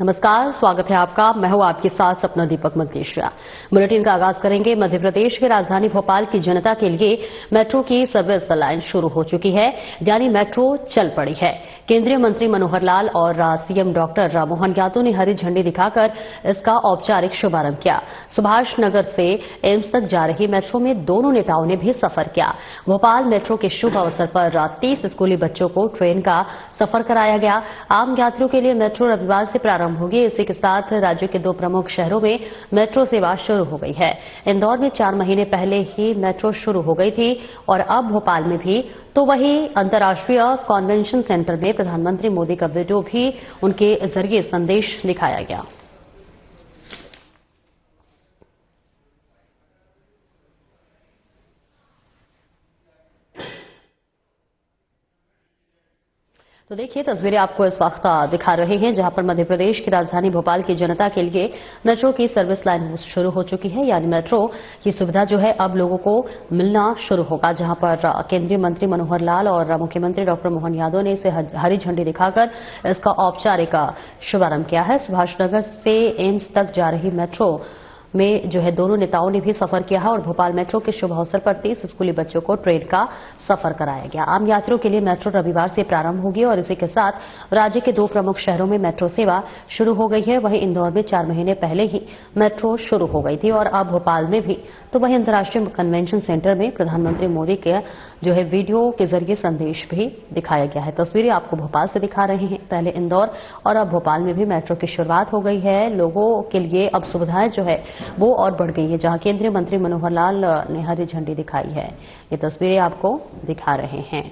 नमस्कार, स्वागत है आपका। मैं हूं आपके साथ सपना दीपक मल्लेश्वरी। बुलेटिन का आगाज करेंगे। मध्य प्रदेश की राजधानी भोपाल की जनता के लिए मेट्रो की सर्विस लाइन शुरू हो चुकी है, यानी मेट्रो चल पड़ी है। केंद्रीय मंत्री मनोहर लाल और सीएम डॉक्टर मोहन यादव ने हरी झंडी दिखाकर इसका औपचारिक शुभारंभ किया। सुभाष नगर से एम्स तक जा रही मेट्रो में दोनों नेताओं ने भी सफर किया। भोपाल मेट्रो के शुभ अवसर पर 30 स्कूली बच्चों को ट्रेन का सफर कराया गया। आम यात्रियों के लिए मेट्रो रविवार से प्रारंभ होगी। इसी के साथ राज्य के 2 प्रमुख शहरों में मेट्रो सेवा शुरू हो गई है। इंदौर में 4 महीने पहले ही मेट्रो शुरू हो गई थी और अब भोपाल में भी। तो वहीं अंतर्राष्ट्रीय कन्वेंशन सेंटर में प्रधानमंत्री मोदी का वीडियो भी उनके जरिए संदेश दिखाया गया। तो देखिए, तस्वीरें आपको इस वक्त दिखा रहे हैं, जहां पर मध्य प्रदेश की राजधानी भोपाल की जनता के लिए मेट्रो की सर्विस लाइन शुरू हो चुकी है, यानी मेट्रो की सुविधा जो है अब लोगों को मिलना शुरू होगा। जहां पर केंद्रीय मंत्री मनोहर लाल और मुख्यमंत्री डॉक्टर मोहन यादव ने इसे हरी झंडी दिखाकर इसका औपचारिक शुभारंभ किया है। सुभाष नगर से एम्स तक जा रही मेट्रो में जो है दोनों नेताओं ने भी सफर किया है और भोपाल मेट्रो के शुभ अवसर पर 30 स्कूली बच्चों को ट्रेन का सफर कराया गया। आम यात्रियों के लिए मेट्रो रविवार से प्रारंभ होगी और इसी के साथ राज्य के 2 प्रमुख शहरों में मेट्रो सेवा शुरू हो गई है। वहीं इंदौर में 4 महीने पहले ही मेट्रो शुरू हो गई थी और अब भोपाल में भी। तो वहीं अंतर्राष्ट्रीय कन्वेंशन सेंटर में प्रधानमंत्री मोदी के जो है वीडियो के जरिए संदेश भी दिखाया गया है। तस्वीरें आपको भोपाल से दिखा रहे हैं, पहले इंदौर और अब भोपाल में भी मेट्रो की शुरुआत हो गई है। लोगों के लिए अब सुविधाएं जो है वो और बढ़ गई है, जहां केंद्रीय मंत्री मनोहर लाल ने हरी झंडी दिखाई है। ये तस्वीरें आपको दिखा रहे हैं।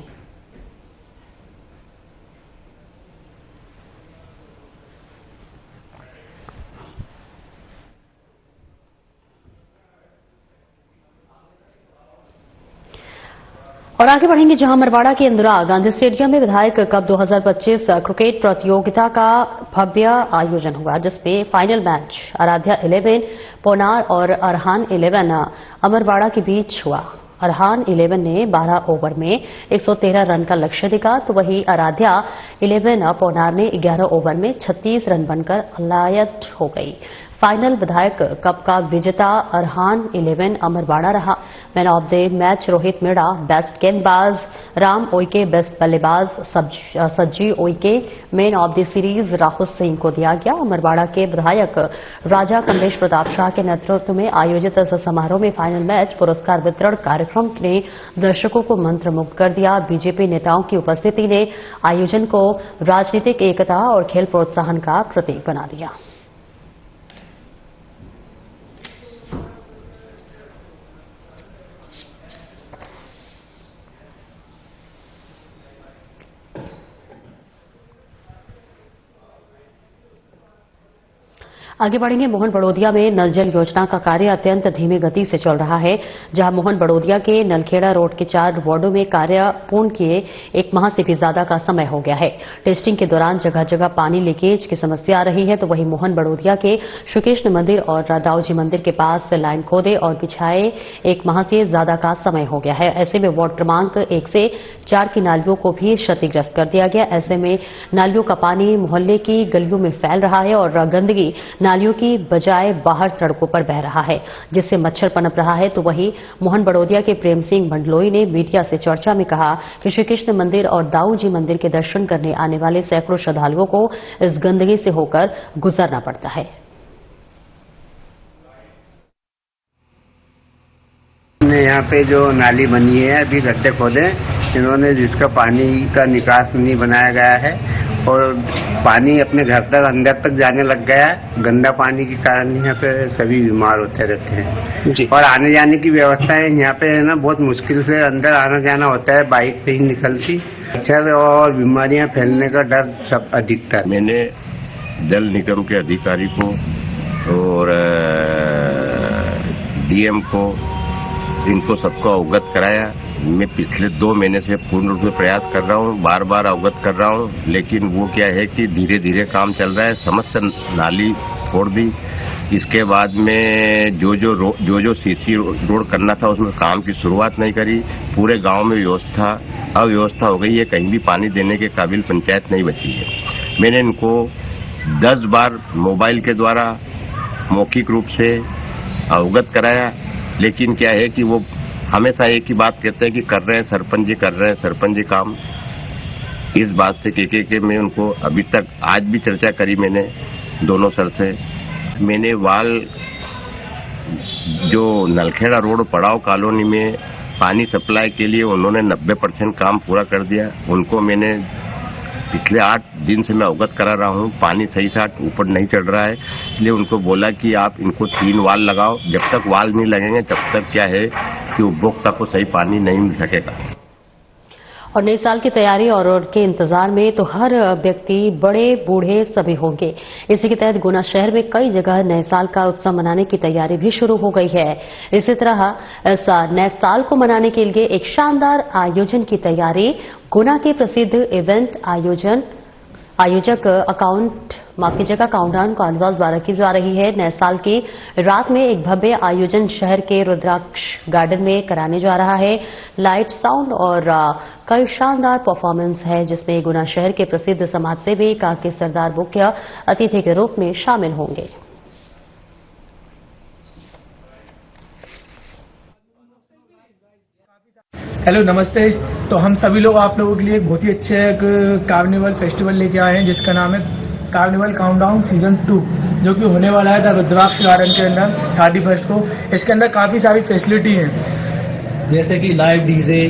और आगे बढ़ेंगे, जहां अमरवाड़ा के इंदिरा गांधी स्टेडियम में विधायक कप 2025 क्रिकेट प्रतियोगिता का भव्य आयोजन हुआ, जिसमें फाइनल मैच आराध्या 11 पोनार और अरहान 11 अमरवाड़ा के बीच हुआ। अरहान 11 ने 12 ओवर में 113 रन का लक्ष्य दिखा, तो वहीं आराध्या 11 पोनार ने 11 ओवर में 36 रन बनकर ऑलआउट हो गई। फाइनल विधायक कप का विजेता अरहान 11 अमरवाड़ा रहा। Man of the match Rohit Meena, best गेंदबाज राम ओइके, बेस्ट बल्लेबाज सज्जी ओइके, man of the series Rahul Singh को दिया गया। अमरवाड़ा के विधायक राजा कमलेश प्रताप शाह के नेतृत्व में आयोजित इस समारोह में फाइनल मैच पुरस्कार वितरण कार्यक्रम ने दर्शकों को मंत्रमुग्ध कर दिया। बीजेपी नेताओं की उपस्थिति ने आयोजन को राजनीतिक एकता और खेल प्रोत्साहन का प्रतीक बना दिया। आगे बढ़ेंगे। मोहन बड़ोदिया में नल जल योजना का कार्य अत्यंत धीमी गति से चल रहा है, जहां मोहन बड़ोदिया के नलखेड़ा रोड के 4 वार्डों में कार्य पूर्ण किए 1 माह से भी ज्यादा का समय हो गया है। टेस्टिंग के दौरान जगह जगह पानी लीकेज की समस्या आ रही है। तो वहीं मोहन बड़ोदिया के श्री कृष्ण मंदिर और दाऊजी मंदिर के पास लाइन खोदे और बिछाए 1 माह से ज्यादा का समय हो गया है। ऐसे में वार्ड क्रमांक 1 से 4 की नालियों को भी क्षतिग्रस्त कर दिया गया। ऐसे में नालियों का पानी मोहल्ले की गलियों में फैल रहा है और गंदगी नालियों की बजाय बाहर सड़कों पर बह रहा है, जिससे मच्छर पनप रहा है। तो वहीं मोहन बड़ोदिया के प्रेम सिंह मंडलोई ने मीडिया से चर्चा में कहा कि श्री कृष्ण मंदिर और दाऊजी मंदिर के दर्शन करने आने वाले सैकड़ों श्रद्धालुओं को इस गंदगी से होकर गुजरना पड़ता है। यहाँ पे जो नाली बनी है, अभी गड्ढे खोदे इन्होंने, जिसका पानी का निकास नहीं बनाया गया है और पानी अपने घर तक अंदर तक जाने लग गया है। गंदा पानी के कारण यहाँ पे सभी बीमार होते रहते हैं जी। और आने जाने की व्यवस्था है यहाँ पे है ना, बहुत मुश्किल से अंदर आना जाना होता है, बाइक पे ही निकलती। मच्छर और बीमारियां फैलने का डर सब अधिक था। मैंने जल निगम के अधिकारी को और डीएम को, इनको सबको अवगत कराया। मैं पिछले 2 महीने से पूर्ण रूप से प्रयास कर रहा हूँ, बार बार अवगत कर रहा हूँ, लेकिन वो क्या है कि धीरे धीरे काम चल रहा है। समस्त नाली फोड़ दी। इसके बाद में जो सीसी रोड करना था उसमें काम की शुरुआत नहीं करी। पूरे गांव में अव्यवस्था हो गई है, कहीं भी पानी देने के काबिल पंचायत नहीं बची है। मैंने इनको 10 बार मोबाइल के द्वारा मौखिक रूप से अवगत कराया, लेकिन क्या है कि वो हमेशा एक ही बात कहते हैं कि कर रहे हैं सरपंच जी, कर रहे हैं सरपंच जी काम। इस बात से के मैं उनको अभी तक आज भी चर्चा करी मैंने दोनों सर से। मैंने वाल जो नलखेड़ा रोड पड़ाव कॉलोनी में पानी सप्लाई के लिए उन्होंने 90% काम पूरा कर दिया। उनको मैंने पिछले 8 दिन से मैं अवगत करा रहा हूँ, पानी सही से ऊपर नहीं चढ़ रहा है, इसलिए उनको बोला कि आप इनको 3 वाल लगाओ। जब तक वाल नहीं लगेंगे तब तक क्या है कि उपभोक्ता को सही पानी नहीं मिल सकेगा। और नए साल की तैयारी और उनके इंतजार में तो हर व्यक्ति, बड़े बूढ़े सभी होंगे। इसी के तहत गुना शहर में कई जगह नए साल का उत्सव मनाने की तैयारी भी शुरू हो गई है। इसी तरह इस नए साल को मनाने के लिए एक शानदार आयोजन की तैयारी गुना के प्रसिद्ध इवेंट आयोजक काउंटडाउन कांडवास द्वारा की जा रही है। नए साल की रात में एक भव्य आयोजन शहर के रुद्राक्ष गार्डन में कराने जा रहा है। लाइट, साउंड और कई शानदार परफॉर्मेंस है, जिसमें गुना शहर के प्रसिद्ध समाजसेवी काके सरदार मुख्य अतिथि के रूप में शामिल होंगे। हेलो, नमस्ते। तो हम सभी लोग आप लोगों के लिए एक बहुत ही अच्छे एक कार्निवल फेस्टिवल लेके आए हैं, जिसका नाम है कार्निवल काउंटडाउन सीजन 2, जो कि होने वाला है द रुद्राक्ष गार्डन के अंदर 31 को। इसके अंदर काफी सारी फैसिलिटी है, जैसे कि live DJ,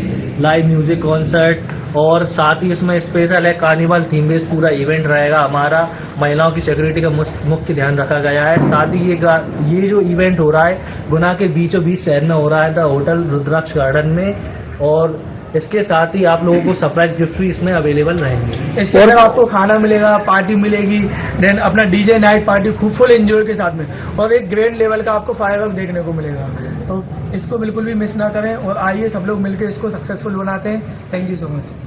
live music concert, और साथ ही इसमें स्पेशल है कार्निवल थीम बेस्ड पूरा इवेंट रहेगा हमारा। महिलाओं की सिक्योरिटी का मुख्य ध्यान रखा गया है। साथ ही ये जो इवेंट हो रहा है गुना के बीचों बीच शहर में हो रहा है, द होटल रुद्राक्ष गार्डन में। और इसके साथ ही आप लोगों को सरप्राइज गिफ्ट भी इसमें अवेलेबल रहेंगे। इसके अंदर आपको खाना मिलेगा, पार्टी मिलेगी, देन अपना डीजे नाइट पार्टी खूब फुल एंजॉय के साथ में, और एक ग्रेट लेवल का आपको फायरवर्क देखने को मिलेगा। तो इसको बिल्कुल भी मिस ना करें और आइए सब लोग मिलकर इसको सक्सेसफुल बनाते हैं। Thank you so much.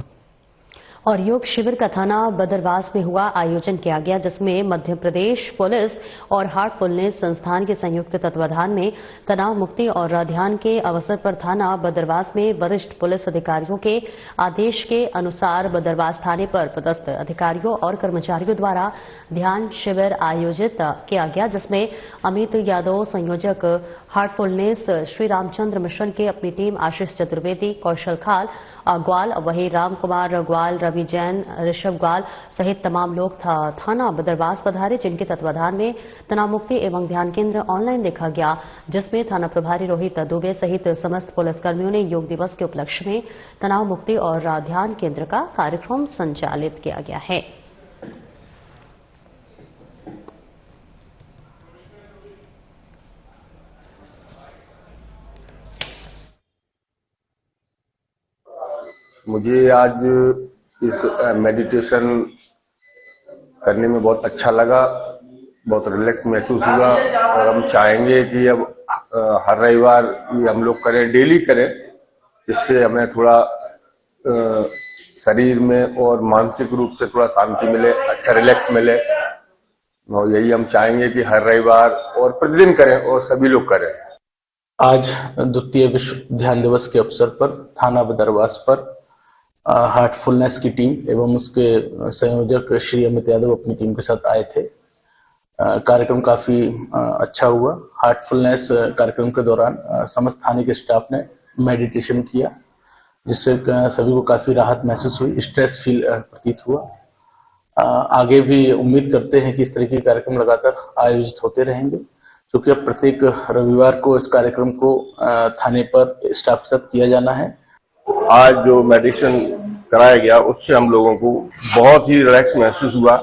और योग शिविर का थाना बदरवास में हुआ आयोजन किया गया, जिसमें मध्य प्रदेश पुलिस और हार्टफुलनेस संस्थान के संयुक्त तत्वाधान में तनाव मुक्ति और ध्यान के अवसर पर थाना बदरवास में वरिष्ठ पुलिस अधिकारियों के आदेश के अनुसार बदरवास थाने पर पदस्थ अधिकारियों और कर्मचारियों द्वारा ध्यान शिविर आयोजित किया गया, जिसमें अमित यादव संयोजक हार्टफुलनेस श्री रामचंद्र मिशन के अपनी टीम, आशीष चतुर्वेदी, कौशल खाल ग्वाल, वहीं राम कुमार ग्वाल, रवि जैन, ऋषभ ग्वाल सहित तमाम लोग थाना बदरवास पधारे, जिनके तत्वाधान में तनाव मुक्ति एवं ध्यान केंद्र ऑनलाइन देखा गया, जिसमें थाना प्रभारी रोहित दुबे सहित समस्त पुलिसकर्मियों ने योग दिवस के उपलक्ष्य में तनाव मुक्ति और ध्यान केंद्र का कार्यक्रम संचालित किया गया है। मुझे आज इस मेडिटेशन करने में बहुत अच्छा लगा, बहुत रिलैक्स महसूस हुआ, और हम चाहेंगे कि अब हर रविवार ये हम लोग करें, डेली करें, इससे हमें थोड़ा शरीर में और मानसिक रूप से थोड़ा शांति मिले, अच्छा रिलैक्स मिले। और यही हम चाहेंगे कि हर रविवार और प्रतिदिन करें और सभी लोग करें। आज द्वितीय विश्व ध्यान दिवस के अवसर पर थाना बदरवास पर हार्टफुलनेस की टीम एवं उसके संयोजक श्री अमित यादव अपनी टीम के साथ आए थे। कार्यक्रम काफी अच्छा हुआ। हार्टफुलनेस कार्यक्रम के दौरान समस्त थाने के स्टाफ ने मेडिटेशन किया, जिससे सभी को काफी राहत महसूस हुई, स्ट्रेस फील प्रतीत हुआ। आगे भी उम्मीद करते हैं कि इस तरह के कार्यक्रम लगातार आयोजित होते रहेंगे, क्योंकि अब प्रत्येक रविवार को इस कार्यक्रम को थाने पर स्टाफ के साथ किया जाना है। आज जो मेडिटेशन कराया गया उससे हम लोगों को बहुत ही रिलैक्स महसूस हुआ।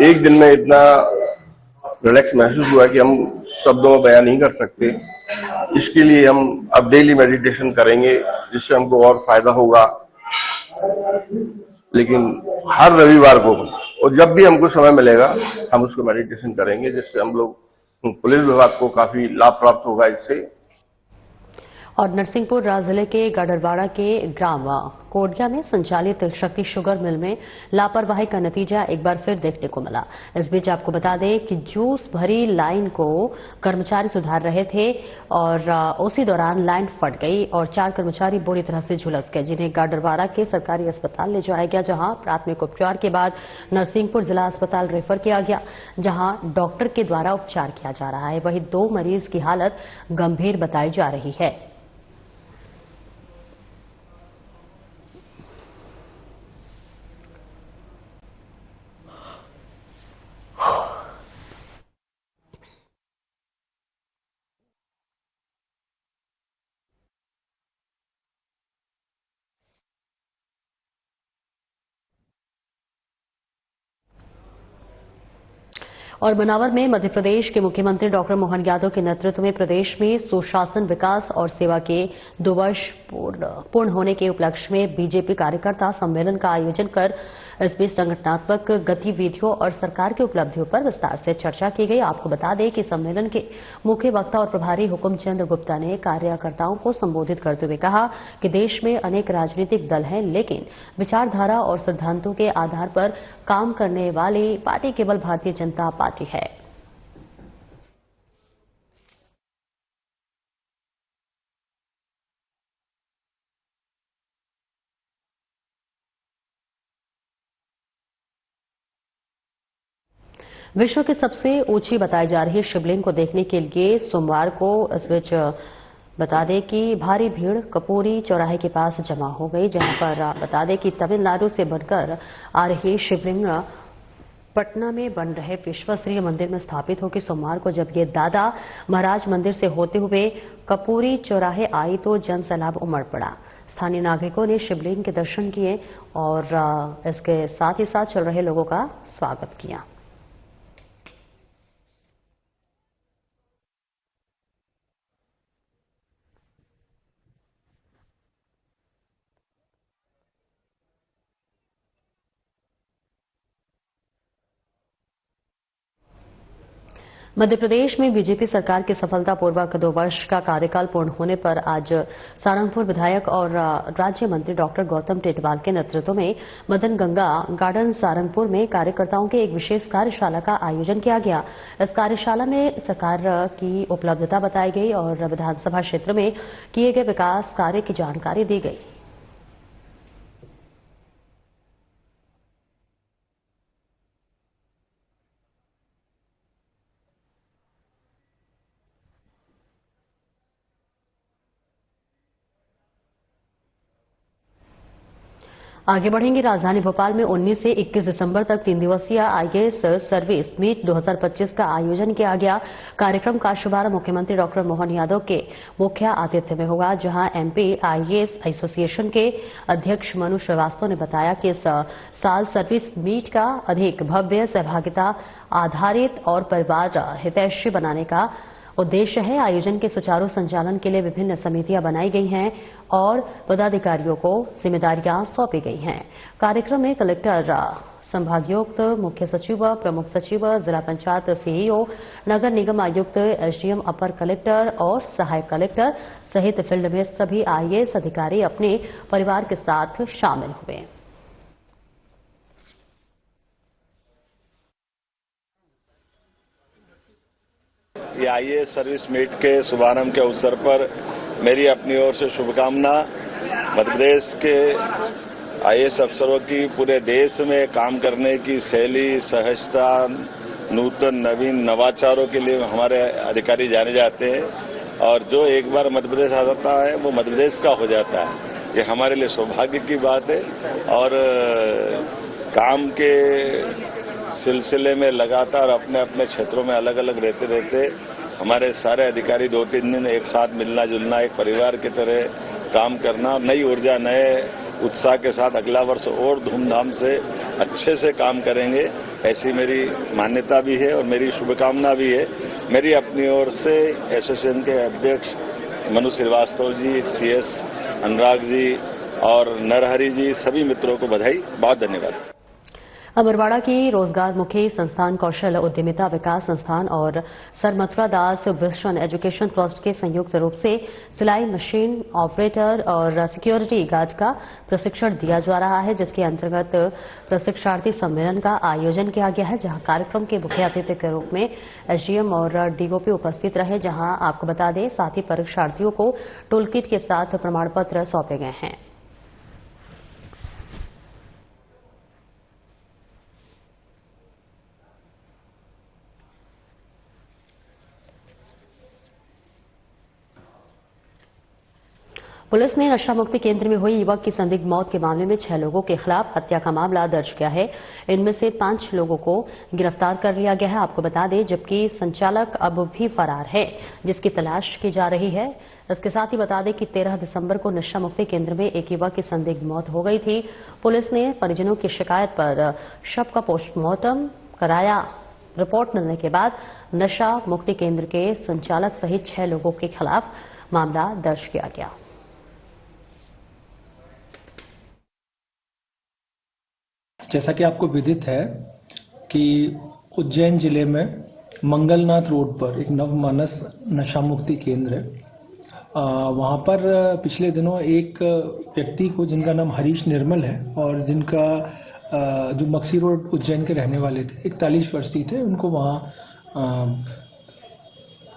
एक दिन में इतना रिलैक्स महसूस हुआ कि हम शब्दों में बयान नहीं कर सकते। इसके लिए हम अब डेली मेडिटेशन करेंगे, जिससे हमको और फायदा होगा। लेकिन हर रविवार को और जब भी हमको समय मिलेगा हम उसको मेडिटेशन करेंगे, जिससे हम लोग पुलिस विभाग को काफी लाभ प्राप्त होगा इससे। और नरसिंहपुर जिले के गाडरवाड़ा के ग्राम कोडिया में संचालित शक्ति शुगर मिल में लापरवाही का नतीजा एक बार फिर देखने को मिला। इस बीच आपको बता दें कि जूस भरी लाइन को कर्मचारी सुधार रहे थे और उसी दौरान लाइन फट गई और 4 कर्मचारी बुरी तरह से झुलस गए, जिन्हें गाडरवाड़ा के सरकारी अस्पताल ले जाया गया, जहां प्राथमिक उपचार के बाद नरसिंहपुर जिला अस्पताल रेफर किया गया, जहां डॉक्टर के द्वारा उपचार किया जा रहा है। वहीं 2 मरीज की हालत गंभीर बताई जा रही है। और मनावर में मध्य प्रदेश के मुख्यमंत्री डॉक्टर मोहन यादव के नेतृत्व में प्रदेश में सुशासन, विकास और सेवा के 2 वर्ष पूर्ण होने के उपलक्ष्य में बीजेपी कार्यकर्ता सम्मेलन का आयोजन कर इस बीच संगठनात्मक गतिविधियों और सरकार की उपलब्धियों पर विस्तार से चर्चा की गई। आपको बता दें कि सम्मेलन के मुख्य वक्ता और प्रभारी हुकुमचंद गुप्ता ने कार्यकर्ताओं को संबोधित करते हुए कहा कि देश में अनेक राजनीतिक दल हैं, लेकिन विचारधारा और सिद्धांतों के आधार पर काम करने वाली पार्टी केवल भारतीय जनता पार्टी है। विश्व की सबसे ऊंची बताई जा रही शिवलिंग को देखने के लिए सोमवार को इस बीच बता दें कि भारी भीड़ कपूरी चौराहे के पास जमा हो गई, जहां पर बता दें कि तमिलनाडु से बनकर आ रही शिवलिंग पटना में बन रहे विश्वस्तरीय मंदिर में स्थापित होगी। सोमवार को जब ये दादा महाराज मंदिर से होते हुए कपूरी चौराहे आई तो जन सैलाब उमड़ पड़ा। स्थानीय नागरिकों ने शिवलिंग के दर्शन किए और इसके साथ ही साथ चल रहे लोगों का स्वागत किया। मध्य प्रदेश में बीजेपी सरकार के सफलतापूर्वक 2 वर्ष का कार्यकाल पूर्ण होने पर आज सारंगपुर विधायक और राज्य मंत्री डॉक्टर गौतम टेटवाल के नेतृत्व में मदन गंगा गार्डन सारंगपुर में कार्यकर्ताओं के एक विशेष कार्यशाला का आयोजन किया गया। इस कार्यशाला में सरकार की उपलब्धता बताई गई और विधानसभा क्षेत्र में किए गए विकास कार्य की जानकारी दी गई। आगे बढ़ेंगे। राजधानी भोपाल में 19 से 21 दिसंबर तक 3 दिवसीय आईएएस सर्विस मीट 2025 का आयोजन किया गया। कार्यक्रम का शुभारंभ मुख्यमंत्री डॉक्टर मोहन यादव के मुख्य आतिथ्य में होगा, जहां एमपी आईएएस एसोसिएशन के अध्यक्ष मनु श्रीवास्तव ने बताया कि इस साल सर्विस मीट का अधिक भव्य, सहभागिता आधारित और परिवार हितैषी बनाने का उद्देश्य है। आयोजन के सुचारू संचालन के लिए विभिन्न समितियां बनाई गई हैं और पदाधिकारियों को जिम्मेदारियां सौंपी गई हैं। कार्यक्रम में कलेक्टर, संभागायुक्त, मुख्य सचिव, प्रमुख सचिव, जिला पंचायत सीईओ, नगर निगम आयुक्त, एसडीएम, अपर कलेक्टर और सहायक कलेक्टर सहित फील्ड में सभी आईएएस अधिकारी अपने परिवार के साथ शामिल हुए। ये आईएएस सर्विस मीट के शुभारंभ के अवसर पर मेरी अपनी ओर से शुभकामना। मध्य प्रदेश के आईएएस अफसरों की पूरे देश में काम करने की शैली, सहजता, नूतन नवीन नवाचारों के लिए हमारे अधिकारी जाने जाते हैं और जो एक बार मध्य प्रदेश आ जाता है वो मध्य प्रदेश का हो जाता है। ये हमारे लिए सौभाग्य की बात है और काम के सिलसिले में लगातार अपने अपने क्षेत्रों में अलग अलग रहते रहते हमारे सारे अधिकारी 2-3 दिन एक साथ मिलना जुलना, एक परिवार की तरह काम करना, नई ऊर्जा, नए उत्साह के साथ अगला वर्ष और धूमधाम से अच्छे से काम करेंगे, ऐसी मेरी मान्यता भी है और मेरी शुभकामना भी है। मेरी अपनी ओर से एसोसिएशन के अध्यक्ष मनु श्रीवास्तव जी, सीएस अनुराग जी और नरहरि जी, सभी मित्रों को बधाई। बहुत धन्यवाद। अमरवाड़ा की रोजगारमुखी संस्थान कौशल उद्यमिता विकास संस्थान और सर मथुरा दास विजन एजुकेशन ट्रस्ट के संयुक्त रूप से सिलाई मशीन ऑपरेटर और सिक्योरिटी गार्ड का प्रशिक्षण दिया जा रहा है, जिसके अंतर्गत प्रशिक्षणार्थी सम्मेलन का आयोजन किया गया है, जहां कार्यक्रम के मुख्य अतिथि के रूप में एसडीएम और डीओपी उपस्थित रहे। जहां आपको बता दें, साथ ही परीक्षार्थियों को टूल किट के साथ प्रमाण पत्र सौंपे गए हैं। पुलिस ने नशा मुक्ति केंद्र में हुई युवक की संदिग्ध मौत के मामले में 6 लोगों के खिलाफ हत्या का मामला दर्ज किया है। इनमें से 5 लोगों को गिरफ्तार कर लिया गया है, आपको बता दें, जबकि संचालक अब भी फरार है, जिसकी तलाश की जा रही है। इसके साथ ही बता दें कि 13 दिसंबर को नशा मुक्ति केंद्र में एक युवक की संदिग्ध मौत हो गई थी। पुलिस ने परिजनों की शिकायत पर शव का पोस्टमार्टम कराया। रिपोर्ट मिलने के बाद नशा मुक्ति केंद्र के संचालक सहित 6 लोगों के खिलाफ मामला दर्ज किया गया। जैसा कि आपको विदित है कि उज्जैन जिले में मंगलनाथ रोड पर एक नवमानस नशा मुक्ति केंद्र है। वहां पर पिछले दिनों एक व्यक्ति को, जिनका नाम हरीश निर्मल है और जिनका जो मक्सी रोड उज्जैन के रहने वाले थे, 41 वर्षीय थे, उनको वहां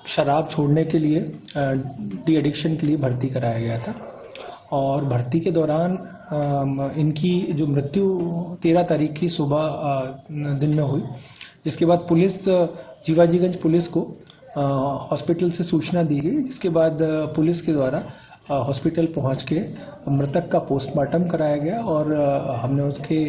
शराब छोड़ने के लिए, डी एडिक्शन के लिए भर्ती कराया गया था। और भर्ती के दौरान इनकी जो मृत्यु 13 तारीख की सुबह दिन में हुई, जिसके बाद पुलिस, जीवाजीगंज पुलिस को हॉस्पिटल से सूचना दी गई, जिसके बाद पुलिस के द्वारा हॉस्पिटल पहुंच के मृतक का पोस्टमार्टम कराया गया और हमने उसके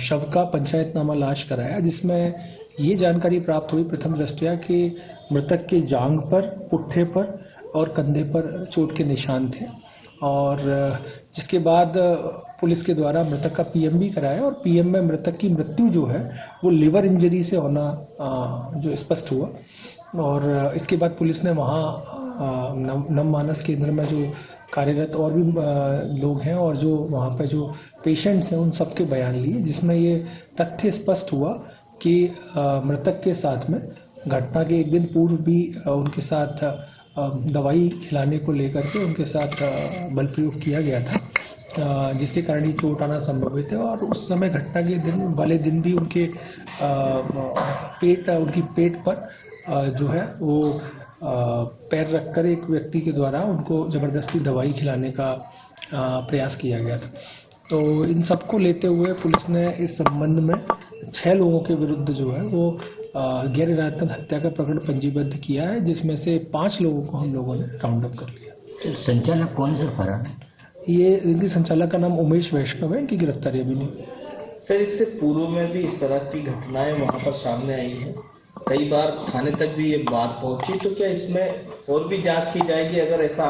शव का पंचायतनामा लाश कराया, जिसमें ये जानकारी प्राप्त हुई प्रथम दृष्टया कि मृतक के जांघ पर, पुट्ठे पर और कंधे पर चोट के निशान थे। और जिसके बाद पुलिस के द्वारा मृतक का पीएम भी कराया और पीएम में मृतक की मृत्यु जो है वो लिवर इंजरी से होना जो स्पष्ट हुआ। और इसके बाद पुलिस ने वहाँ नवमानस केंद्र में जो कार्यरत और भी लोग हैं और जो वहाँ पे जो पेशेंट्स हैं, उन सबके बयान लिए, जिसमें ये तथ्य स्पष्ट हुआ कि मृतक के साथ में घटना के एक दिन पूर्व भी उनके साथ दवाई खिलाने को लेकर के उनके साथ बल प्रयोग किया गया था, जिसके कारण ये चोट आना संभवित है। और उस समय घटना के दिन भी उनके उनकी पेट पर जो है वो पैर रखकर एक व्यक्ति के द्वारा उनको जबरदस्ती दवाई खिलाने का प्रयास किया गया था। तो इन सबको लेते हुए पुलिस ने इस संबंध में 6 लोगों के विरुद्ध जो है वो गैर इरादतन हत्या का प्रकरण पंजीबद्ध किया है, जिसमें से 5 लोगों को हम लोगों ने राउंड अप कर लिया। संचालक कौन सा फरार है? ये इनकी संचालक का नाम उमेश वैष्णव है, इनकी गिरफ्तारी अभी नहीं। सर, इससे पूर्व में भी इस तरह की घटनाएं वहां पर सामने आई हैं, कई बार थाने तक भी ये बात पहुंची, तो क्या इसमें और भी जांच की जाएगी अगर ऐसा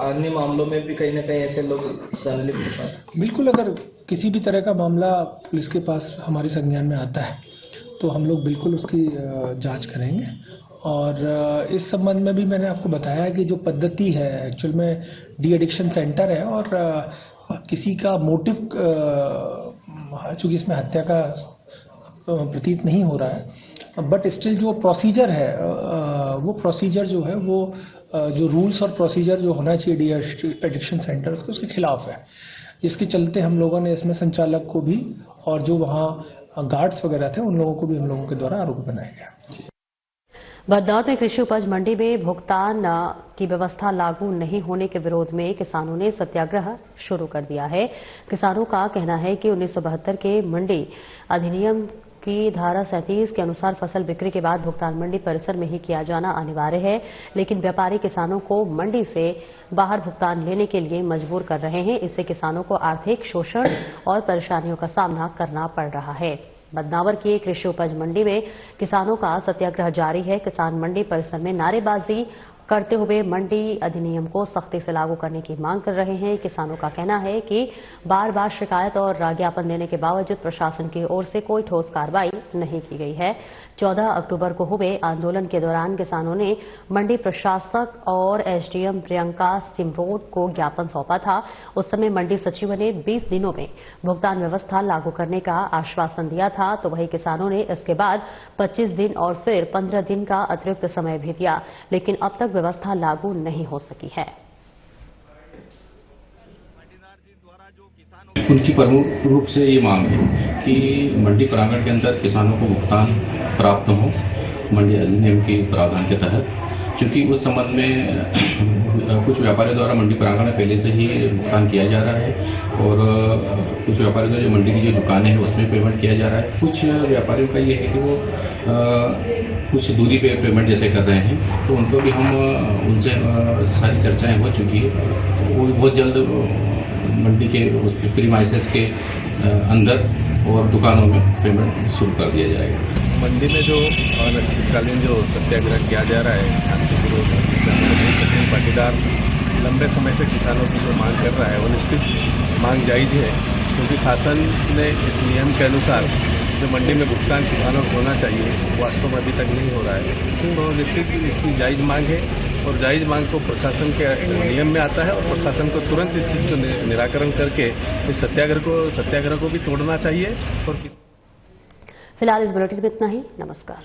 अन्य मामलों में भी कहीं ना कहीं ऐसे लोग संलिप्त हैं? बिल्कुल, अगर किसी भी तरह का मामला पुलिस के पास हमारे संज्ञान में आता है तो हम लोग बिल्कुल उसकी जांच करेंगे। और इस संबंध में भी मैंने आपको बताया कि जो पद्धति है, एक्चुअल में डी एडिक्शन सेंटर है और किसी का मोटिव, चूंकि इसमें हत्या का प्रतीत नहीं हो रहा है, बट स्टिल जो प्रोसीजर है, वो प्रोसीजर जो है वो जो रूल्स और प्रोसीजर जो होना चाहिए डी एडिक्शन सेंटर्स के, उसके खिलाफ है। जिसके चलते हम लोगों ने इसमें संचालक को भी और जो वहाँ गार्ड्स वगैरह थे उन लोगों को भी हम लोगों के द्वारा आरोपी बनाया गया। बदनौर में कृषि उपज मंडी में भुगतान की व्यवस्था लागू नहीं होने के विरोध में किसानों ने सत्याग्रह शुरू कर दिया है। किसानों का कहना है कि 1972 के मंडी अधिनियम की धारा 37 के अनुसार फसल बिक्री के बाद भुगतान मंडी परिसर में ही किया जाना अनिवार्य है, लेकिन व्यापारी किसानों को मंडी से बाहर भुगतान लेने के लिए मजबूर कर रहे हैं। इससे किसानों को आर्थिक शोषण और परेशानियों का सामना करना पड़ रहा है। बदनावर की कृषि उपज मंडी में किसानों का सत्याग्रह जारी है। किसान मंडी परिसर में नारेबाजी करते हुए मंडी अधिनियम को सख्ती से लागू करने की मांग कर रहे हैं। किसानों का कहना है कि बार बार शिकायत और ज्ञापन देने के बावजूद प्रशासन की ओर से कोई ठोस कार्रवाई नहीं की गई है। 14 अक्टूबर को हुए आंदोलन के दौरान किसानों ने मंडी प्रशासक और एसडीएम प्रियंका सिमरोड को ज्ञापन सौंपा था। उस समय मंडी सचिव ने 20 दिनों में भुगतान व्यवस्था लागू करने का आश्वासन दिया था, तो वहीं किसानों ने इसके बाद 25 दिन और फिर 15 दिन का अतिरिक्त समय भी दिया, लेकिन अब तक व्यवस्था लागू नहीं हो सकी है। उनकी प्रमुख रूप से ये मांग है कि मंडी प्रांगण के अंदर किसानों को भुगतान प्राप्त हो मंडी अधिनियम के प्रावधान के तहत, क्योंकि उस संबंध में कुछ व्यापारियों द्वारा मंडी प्रांगण में पहले से ही भुगतान किया जा रहा है और कुछ व्यापारियों द्वारा जो मंडी की जो दुकानें हैं उसमें पेमेंट किया जा रहा है। कुछ व्यापारियों का ये है कि वो कुछ दूरी पे पेमेंट जैसे कर रहे हैं, तो उनको भी हम उनसे सारी चर्चाएं हो चुकी है। वो बहुत जल्द मंडी के प्रीमाइसेस के अंदर और दुकानों में पेमेंट शुरू कर दिया जाएगा। मंडी में जो अनिश्चितकालीन जो सत्याग्रह किया जा रहा है शांतिपूर्वक, सचिन पाटीदार लंबे समय से किसानों की जो मांग कर रहा है वो निश्चित मांग जायज है, क्योंकि शासन ने इस नियम के अनुसार जो मंडी में भुगतान किसानों को होना चाहिए वास्तव में अभी तक नहीं हो रहा है। तो निश्चित इसकी जायज मांग है और जायज मांग को प्रशासन के नियम में आता है और प्रशासन को तुरंत इस चीज को निराकरण करके इस सत्याग्रह को भी तोड़ना चाहिए। और फिलहाल इस बुलेटिन में इतना ही। नमस्कार।